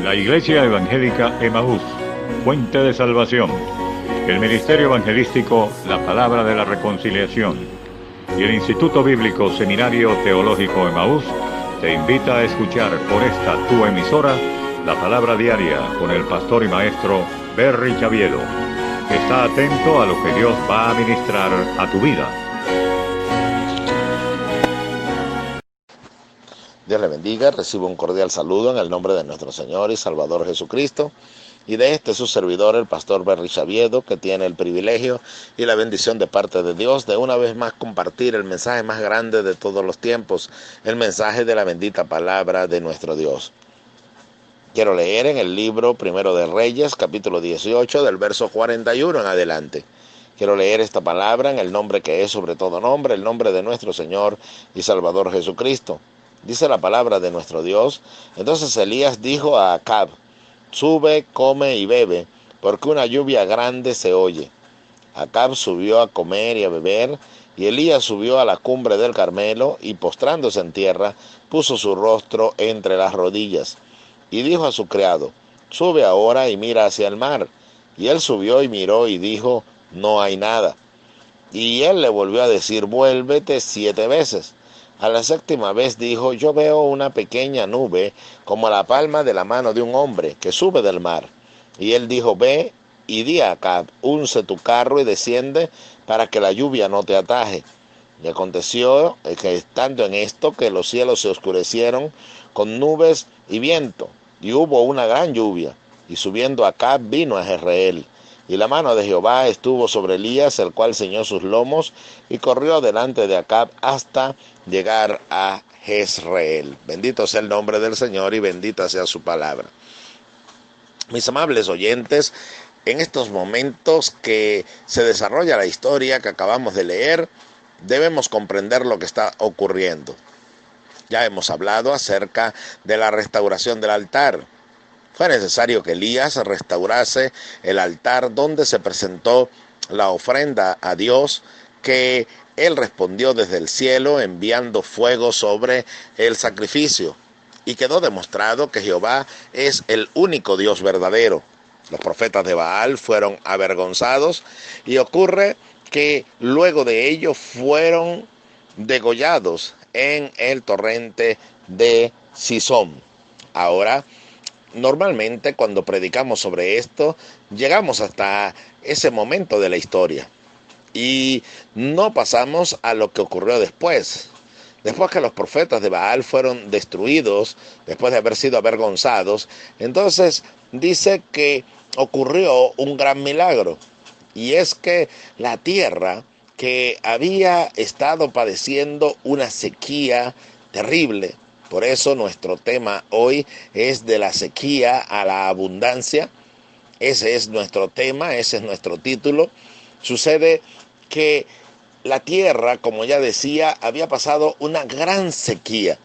La Iglesia Evangélica Emaús, Fuente de Salvación, el Ministerio Evangelístico La Palabra de la Reconciliación y el Instituto Bíblico Seminario Teológico Emaús te invita a escuchar por esta tu emisora la Palabra Diaria con el pastor y maestro Berry Chaviedo. Está atento a lo que Dios va a ministrar a tu vida. Dios le bendiga, recibo un cordial saludo en el nombre de nuestro Señor y Salvador Jesucristo y de su servidor, el pastor Berry Chaviedo, que tiene el privilegio y la bendición de parte de Dios de una vez más compartir el mensaje más grande de todos los tiempos, el mensaje de la bendita palabra de nuestro Dios. Quiero leer en el libro Primero de Reyes, capítulo 18, del verso 41 en adelante. Quiero leer esta palabra en el nombre que es sobre todo nombre, el nombre de nuestro Señor y Salvador Jesucristo. Dice la palabra de nuestro Dios: entonces Elías dijo a Acab: sube, come y bebe, porque una lluvia grande se oye. Acab subió a comer y a beber, y Elías subió a la cumbre del Carmelo, y postrándose en tierra, puso su rostro entre las rodillas. Y dijo a su criado: sube ahora y mira hacia el mar. Y él subió y miró y dijo: no hay nada. Y él le volvió a decir: vuélvete 7 veces. A la 7ª vez dijo: yo veo una pequeña nube como la palma de la mano de un hombre que sube del mar. Y él dijo: ve y di a Acab: unce tu carro y desciende para que la lluvia no te ataje. Y aconteció que estando en esto, que los cielos se oscurecieron con nubes y viento, y hubo una gran lluvia. Y subiendo Acab vino a Jezreel. Y la mano de Jehová estuvo sobre Elías, el cual ceñó sus lomos y corrió delante de Acab hasta llegar a Jezreel. Bendito sea el nombre del Señor y bendita sea su palabra. Mis amables oyentes, en estos momentos que se desarrolla la historia que acabamos de leer, debemos comprender lo que está ocurriendo. Ya hemos hablado acerca de la restauración del altar. Fue necesario que Elías restaurase el altar donde se presentó la ofrenda a Dios, que él respondió desde el cielo enviando fuego sobre el sacrificio. Y quedó demostrado que Jehová es el único Dios verdadero. Los profetas de Baal fueron avergonzados y ocurre que luego de ello fueron degollados en el torrente de Cisón. Ahora, normalmente cuando predicamos sobre esto, llegamos hasta ese momento de la historia y no pasamos a lo que ocurrió después. Después que los profetas de Baal fueron destruidos, después de haber sido avergonzados, entonces dice que ocurrió un gran milagro. Y es que la tierra, que había estado padeciendo una sequía terrible, por eso nuestro tema hoy es de la sequía a la abundancia. Ese es nuestro tema, ese es nuestro título. Sucede que la tierra, como ya decía, había pasado una gran sequía.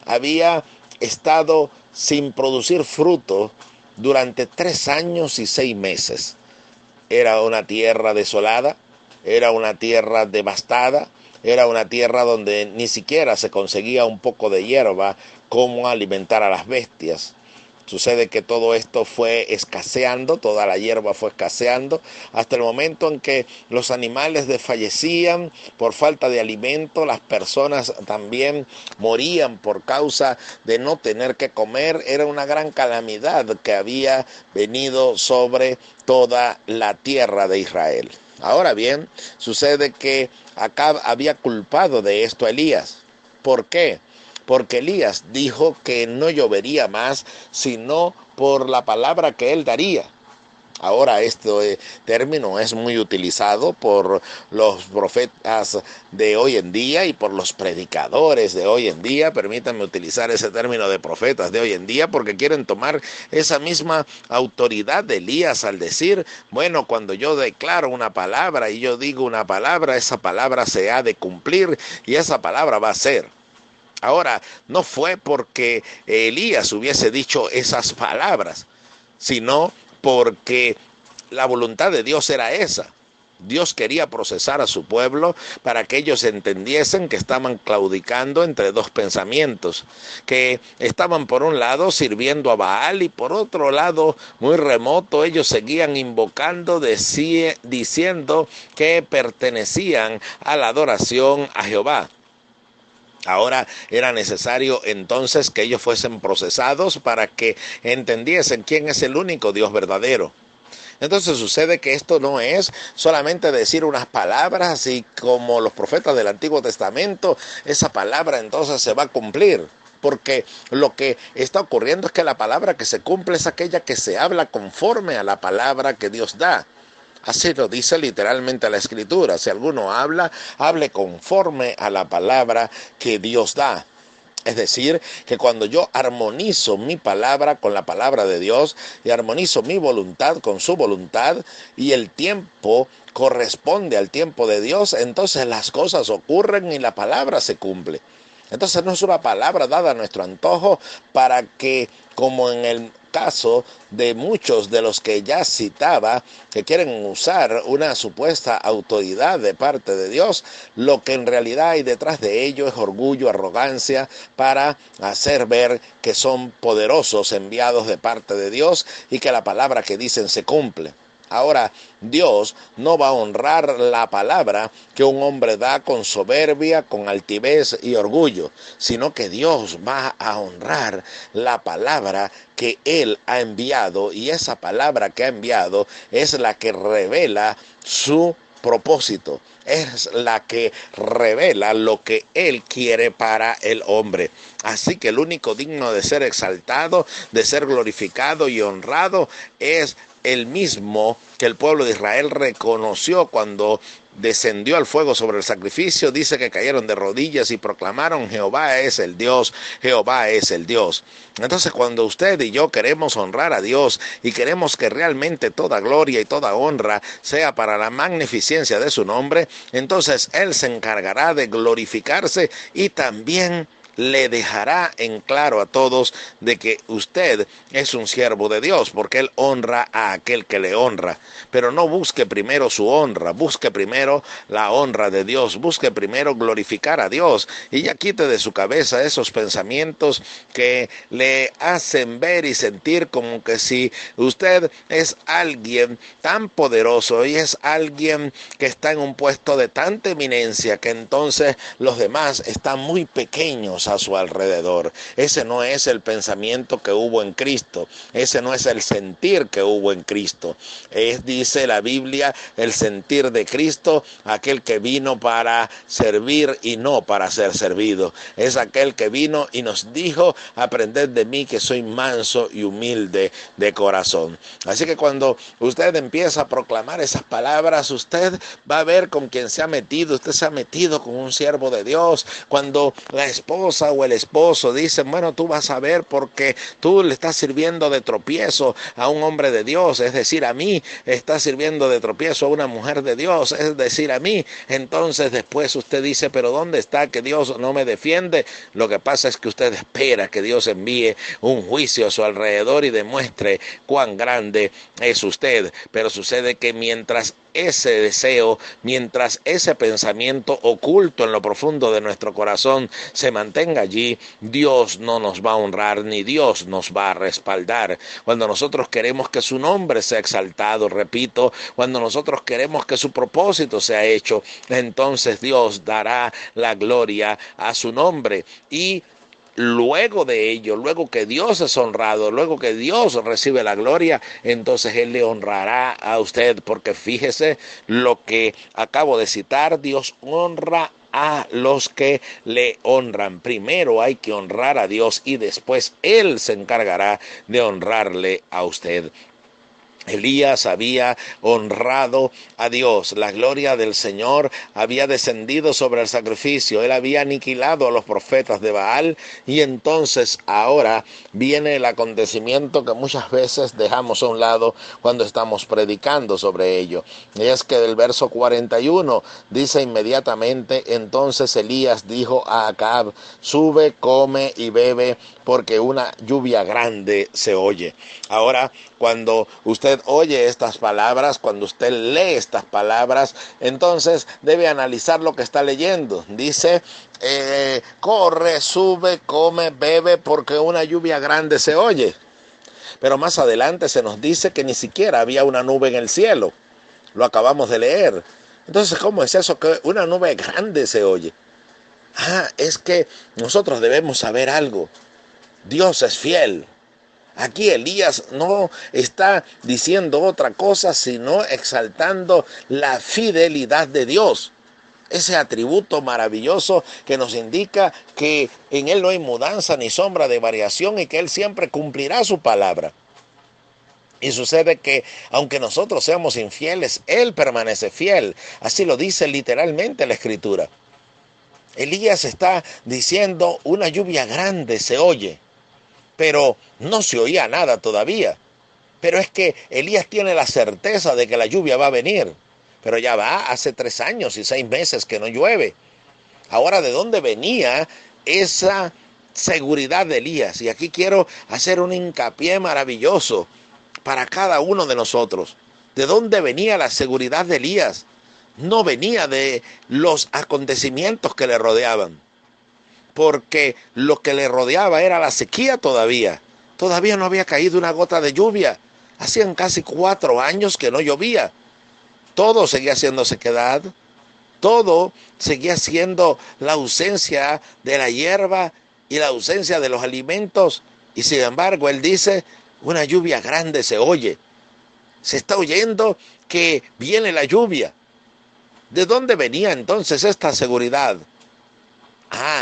Había estado sin producir fruto durante 3 años y 6 meses. Era una tierra desolada, era una tierra devastada, era una tierra donde ni siquiera se conseguía un poco de hierba como alimentar a las bestias. Sucede que todo esto fue escaseando, toda la hierba fue escaseando, hasta el momento en que los animales desfallecían por falta de alimento, las personas también morían por causa de no tener que comer. Era una gran calamidad que había venido sobre toda la tierra de Israel. Ahora bien, sucede que Acab había culpado de esto a Elías. ¿Por qué? Porque Elías dijo que no llovería más, sino por la palabra que él daría. Ahora este término es muy utilizado por los profetas de hoy en día y por los predicadores de hoy en día. Permítanme utilizar ese término de profetas de hoy en día porque quieren tomar esa misma autoridad de Elías al decir: bueno, cuando yo declaro una palabra y yo digo una palabra, esa palabra se ha de cumplir y esa palabra va a ser. Ahora, no fue porque Elías hubiese dicho esas palabras, sino porque la voluntad de Dios era esa. Dios quería procesar a su pueblo para que ellos entendiesen que estaban claudicando entre dos pensamientos, que estaban por un lado sirviendo a Baal y por otro lado, muy remoto, ellos seguían invocando, diciendo que pertenecían a la adoración a Jehová. Ahora era necesario entonces que ellos fuesen procesados para que entendiesen quién es el único Dios verdadero. Entonces sucede que esto no es solamente decir unas palabras y como los profetas del Antiguo Testamento, esa palabra entonces se va a cumplir. Porque lo que está ocurriendo es que la palabra que se cumple es aquella que se habla conforme a la palabra que Dios da. Así lo dice literalmente la Escritura. Si alguno habla, hable conforme a la palabra que Dios da. Es decir, que cuando yo armonizo mi palabra con la palabra de Dios y armonizo mi voluntad con su voluntad y el tiempo corresponde al tiempo de Dios, entonces las cosas ocurren y la palabra se cumple. Entonces no es una palabra dada a nuestro antojo para que, como en el caso de muchos de los que ya citaba, que quieren usar una supuesta autoridad de parte de Dios, lo que en realidad hay detrás de ello es orgullo, arrogancia, para hacer ver que son poderosos enviados de parte de Dios y que la palabra que dicen se cumple. Ahora, Dios no va a honrar la palabra que un hombre da con soberbia, con altivez y orgullo, sino que Dios va a honrar la palabra que Él ha enviado, y esa palabra que ha enviado es la que revela su propósito, es la que revela lo que Él quiere para el hombre. Así que el único digno de ser exaltado, de ser glorificado y honrado es el mismo que el pueblo de Israel reconoció cuando descendió al fuego sobre el sacrificio. Dice que cayeron de rodillas y proclamaron: Jehová es el Dios, Jehová es el Dios. Entonces, cuando usted y yo queremos honrar a Dios y queremos que realmente toda gloria y toda honra sea para la magnificencia de su nombre, entonces Él se encargará de glorificarse y también le dejará en claro a todos de que usted es un siervo de Dios, porque Él honra a aquel que le honra. Pero no busque primero su honra, busque primero la honra de Dios, busque primero glorificar a Dios, y ya quite de su cabeza esos pensamientos que le hacen ver y sentir como que si usted es alguien tan poderoso y es alguien que está en un puesto de tanta eminencia que entonces los demás están muy pequeños a su alrededor. Ese no es el pensamiento que hubo en Cristo, ese no es el sentir que hubo en Cristo. Dice la Biblia, el sentir de Cristo, aquel que vino para servir y no para ser servido. Es aquel que vino y nos dijo: aprended de mí que soy manso y humilde de corazón. Así que cuando usted empieza a proclamar esas palabras, usted va a ver con quién se ha metido. Usted se ha metido con un siervo de Dios. Cuando la esposa o el esposo dicen: bueno, tú vas a ver porque tú le estás sirviendo de tropiezo a un hombre de Dios, es decir, a mí, estás sirviendo de tropiezo a una mujer de Dios, es decir, a mí. Entonces después usted dice: pero ¿dónde está que Dios no me defiende? Lo que pasa es que usted espera que Dios envíe un juicio a su alrededor y demuestre cuán grande es usted. Pero sucede que mientras ese deseo, mientras ese pensamiento oculto en lo profundo de nuestro corazón se mantenga allí, Dios no nos va a honrar ni Dios nos va a respaldar. Cuando nosotros queremos que su nombre sea exaltado, repito, cuando nosotros queremos que su propósito sea hecho, entonces Dios dará la gloria a su nombre. Y luego de ello, luego que Dios es honrado, luego que Dios recibe la gloria, entonces Él le honrará a usted, porque fíjese lo que acabo de citar: Dios honra a los que le honran. Primero hay que honrar a Dios y después Él se encargará de honrarle a usted. Elías había honrado a Dios, la gloria del Señor había descendido sobre el sacrificio, él había aniquilado a los profetas de Baal, y entonces ahora viene el acontecimiento que muchas veces dejamos a un lado cuando estamos predicando sobre ello. Y es que del verso 41 dice inmediatamente: entonces Elías dijo a Acab: sube, come y bebe, porque una lluvia grande se oye. Ahora, cuando usted oye estas palabras, cuando usted lee estas palabras, entonces debe analizar lo que está leyendo. Dice, corre, sube, come, bebe, porque una lluvia grande se oye. Pero más adelante se nos dice que ni siquiera había una nube en el cielo. Lo acabamos de leer. Entonces, ¿cómo es eso que una nube grande se oye? Es que nosotros debemos saber algo. Dios es fiel. Aquí Elías no está diciendo otra cosa, sino exaltando la fidelidad de Dios. Ese atributo maravilloso que nos indica que en Él no hay mudanza ni sombra de variación y que Él siempre cumplirá su palabra. Y sucede que aunque nosotros seamos infieles, Él permanece fiel. Así lo dice literalmente la Escritura. Elías está diciendo, una lluvia grande se oye, pero no se oía nada todavía. Pero es que Elías tiene la certeza de que la lluvia va a venir. Pero ya va, hace 3 años y 6 meses que no llueve. Ahora, ¿de dónde venía esa seguridad de Elías? Y aquí quiero hacer un hincapié maravilloso para cada uno de nosotros. ¿De dónde venía la seguridad de Elías? No venía de los acontecimientos que le rodeaban, porque lo que le rodeaba era la sequía todavía. Todavía no había caído una gota de lluvia. Hacían casi 4 años que no llovía. Todo seguía siendo sequedad. Todo seguía siendo la ausencia de la hierba y la ausencia de los alimentos. Y sin embargo, él dice, una lluvia grande se oye. Se está oyendo que viene la lluvia. ¿De dónde venía entonces esta seguridad?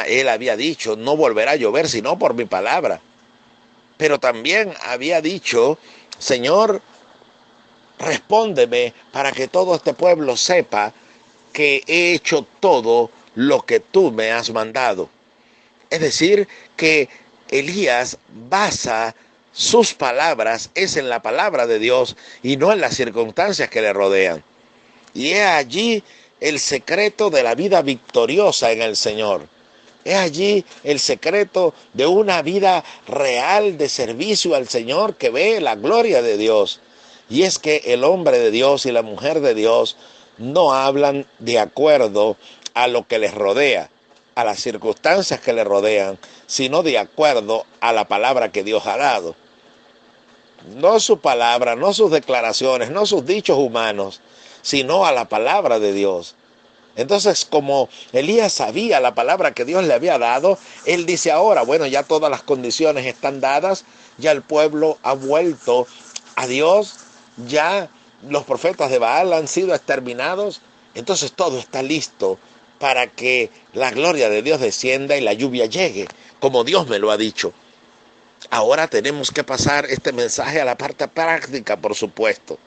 Él había dicho, no volverá a llover sino por mi palabra. Pero también había dicho, Señor, respóndeme para que todo este pueblo sepa que he hecho todo lo que tú me has mandado. Es decir, que Elías basa sus palabras, es en la palabra de Dios y no en las circunstancias que le rodean. Y es allí el secreto de la vida victoriosa en el Señor. Es allí el secreto de una vida real de servicio al Señor que ve la gloria de Dios. Y es que el hombre de Dios y la mujer de Dios no hablan de acuerdo a lo que les rodea, a las circunstancias que les rodean, sino de acuerdo a la palabra que Dios ha dado. No su palabra, no sus declaraciones, no sus dichos humanos, sino a la palabra de Dios. Entonces, como Elías sabía la palabra que Dios le había dado, él dice ahora, bueno, ya todas las condiciones están dadas, ya el pueblo ha vuelto a Dios, ya los profetas de Baal han sido exterminados, entonces todo está listo para que la gloria de Dios descienda y la lluvia llegue, como Dios me lo ha dicho. Ahora tenemos que pasar este mensaje a la parte práctica, por supuesto,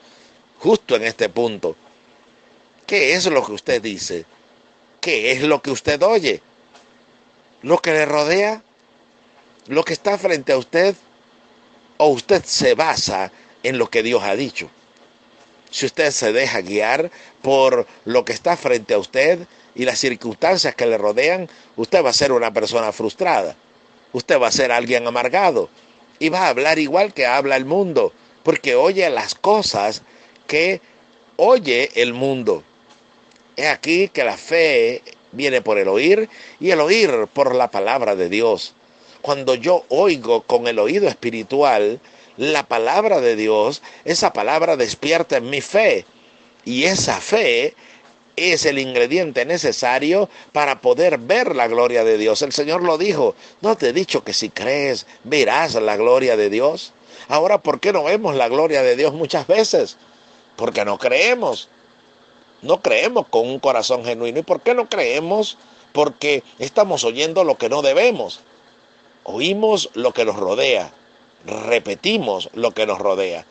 justo en este punto. ¿Qué es lo que usted dice? ¿Qué es lo que usted oye? ¿Lo que le rodea? ¿Lo que está frente a usted? ¿O usted se basa en lo que Dios ha dicho? Si usted se deja guiar por lo que está frente a usted y las circunstancias que le rodean, usted va a ser una persona frustrada. Usted va a ser alguien amargado y va a hablar igual que habla el mundo, porque oye las cosas que oye el mundo. Es aquí que la fe viene por el oír y el oír por la palabra de Dios. Cuando yo oigo con el oído espiritual la palabra de Dios, esa palabra despierta en mi fe. Y esa fe es el ingrediente necesario para poder ver la gloria de Dios. El Señor lo dijo, ¿no te he dicho que si crees verás la gloria de Dios? Ahora, ¿por qué no vemos la gloria de Dios muchas veces? Porque no creemos. No creemos con un corazón genuino. ¿Y por qué no creemos? Porque estamos oyendo lo que no debemos. Oímos lo que nos rodea. Repetimos lo que nos rodea.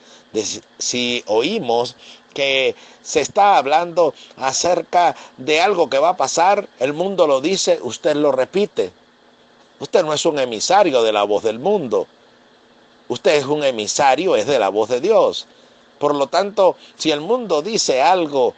Si oímos que se está hablando acerca de algo que va a pasar, el mundo lo dice, usted lo repite. Usted no es un emisario de la voz del mundo. Usted es un emisario, es de la voz de Dios. Por lo tanto, si el mundo dice algo,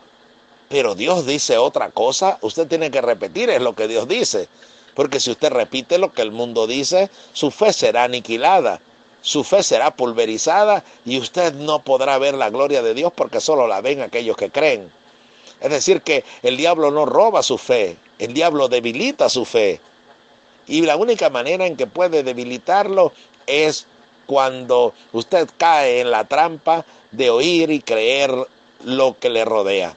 pero Dios dice otra cosa, usted tiene que repetir es lo que Dios dice. Porque si usted repite lo que el mundo dice, su fe será aniquilada, su fe será pulverizada y usted no podrá ver la gloria de Dios porque solo la ven aquellos que creen. Es decir, que el diablo no roba su fe, el diablo debilita su fe. Y la única manera en que puede debilitarlo es cuando usted cae en la trampa de oír y creer lo que le rodea.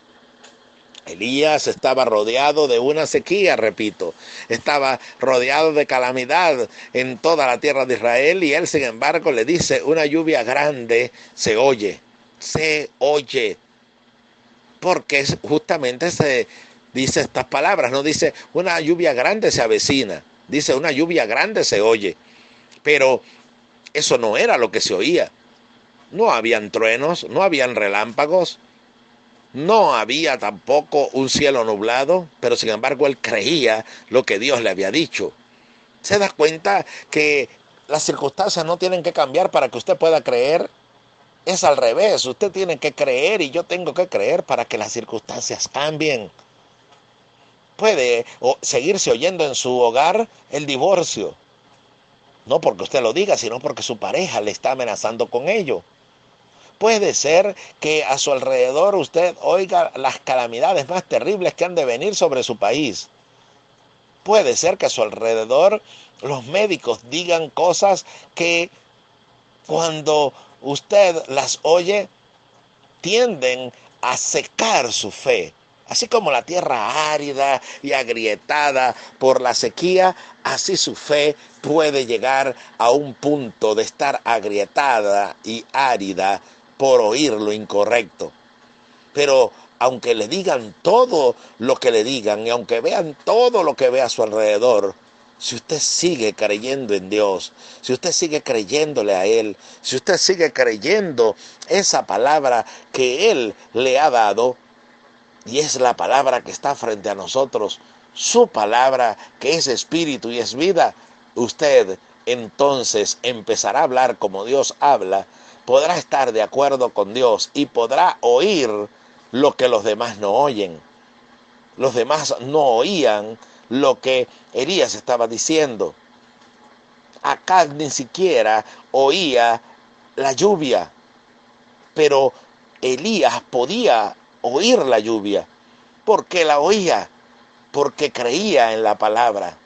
Elías estaba rodeado de una sequía, repito, estaba rodeado de calamidad en toda la tierra de Israel y él, sin embargo, le dice, una lluvia grande se oye, porque justamente se dice estas palabras, no dice una lluvia grande se avecina, dice una lluvia grande se oye, pero eso no era lo que se oía. No habían truenos, no habían relámpagos, no había tampoco un cielo nublado, pero sin embargo él creía lo que Dios le había dicho. ¿Se da cuenta que las circunstancias no tienen que cambiar para que usted pueda creer? Es al revés, usted tiene que creer y yo tengo que creer para que las circunstancias cambien. Puede seguirse oyendo en su hogar el divorcio, no porque usted lo diga, sino porque su pareja le está amenazando con ello. Puede ser que a su alrededor usted oiga las calamidades más terribles que han de venir sobre su país. Puede ser que a su alrededor los médicos digan cosas que cuando usted las oye tienden a secar su fe. Así como la tierra árida y agrietada por la sequía, así su fe puede llegar a un punto de estar agrietada y árida por oír lo incorrecto. Pero aunque le digan todo lo que le digan y aunque vean todo lo que ve a su alrededor, si usted sigue creyendo en Dios, si usted sigue creyéndole a Él, si usted sigue creyendo esa palabra que Él le ha dado, y es la palabra que está frente a nosotros, su palabra que es espíritu y es vida, usted entonces empezará a hablar como Dios habla, podrá estar de acuerdo con Dios y podrá oír lo que los demás no oyen. Los demás no oían lo que Elías estaba diciendo. Acab ni siquiera oía la lluvia, pero Elías podía oír la lluvia. ¿Por qué la oía? Porque creía en la palabra.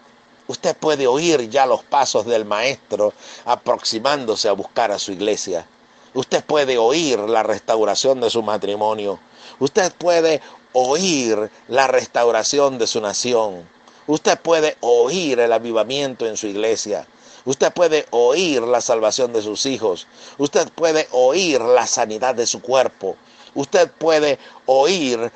Usted puede oír ya los pasos del maestro aproximándose a buscar a su iglesia. Usted puede oír la restauración de su matrimonio. Usted puede oír la restauración de su nación. Usted puede oír el avivamiento en su iglesia. Usted puede oír la salvación de sus hijos. Usted puede oír la sanidad de su cuerpo. Usted puede oír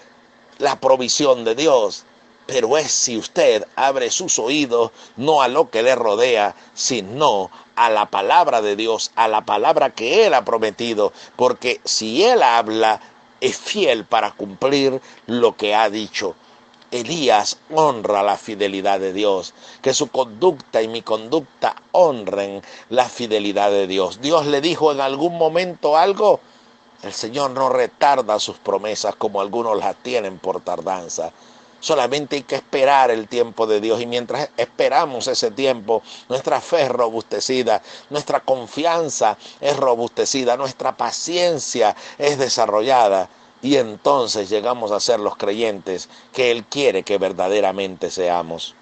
la provisión de Dios. Pero es si usted abre sus oídos no a lo que le rodea, sino a la palabra de Dios, a la palabra que Él ha prometido. Porque si Él habla, es fiel para cumplir lo que ha dicho. Elías honra la fidelidad de Dios, que su conducta y mi conducta honren la fidelidad de Dios. Dios le dijo en algún momento algo, el Señor no retarda sus promesas como algunos las tienen por tardanza. Solamente hay que esperar el tiempo de Dios y mientras esperamos ese tiempo, nuestra fe es robustecida, nuestra confianza es robustecida, nuestra paciencia es desarrollada y entonces llegamos a ser los creyentes que Él quiere que verdaderamente seamos.